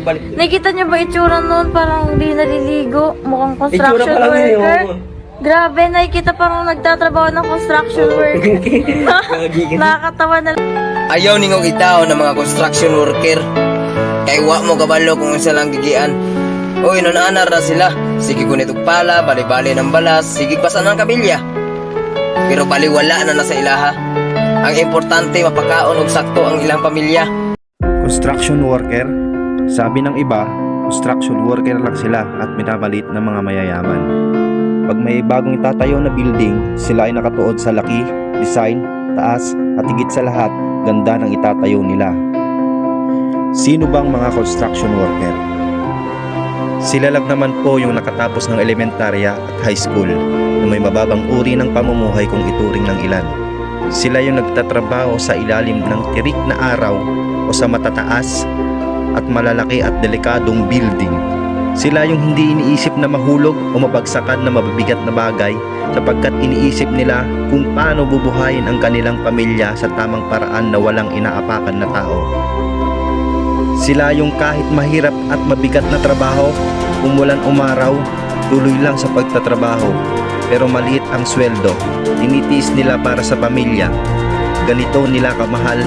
balik. Nakita niyo ba itsura noon? Parang hindi naliligo. Mukhang Itsura construction pa lang yun, worker. oo. Grabe, nakikita parang nagtatrabaho ng construction worker. Nakakatawa na. Ayaw ningong itaw ng mga construction worker. Kay wa mo kabalo kung isa lang gigian. Uy, nun-anar na sila. Sige kunitog pala, bali-bali ng balas, sige pasan ng kabilya. Pero baliwala na nasa ilaha. Ang importante mapakaon og sakto ang ilang pamilya. Construction worker? Sabi ng iba, construction worker lang sila at minamalit ng mga mayayaman. Pag may bagong itatayo na building, sila ay nakatuod sa laki, design, taas at higit sa lahat, ganda ng itatayo nila. Sino bang mga construction worker? Sila lang naman po yung nakatapos ng elementarya at high school na may mababang uri ng pamumuhay kung ituring ng ilan. Sila yung nagtatrabaho sa ilalim ng tirik na araw o sa matataas at malalaki at delikadong building. Sila yung hindi iniisip na mahulog o mabagsakan na mabibigat na bagay sapagkat iniisip nila kung paano bubuhayin ang kanilang pamilya sa tamang paraan na walang inaapakan na tao. Sila yung kahit mahirap at mabigat na trabaho, umulan umaraw, tuloy lang sa pagtatrabaho. Pero maliit ang sweldo, tinitiis nila para sa pamilya. Ganito nila kamahal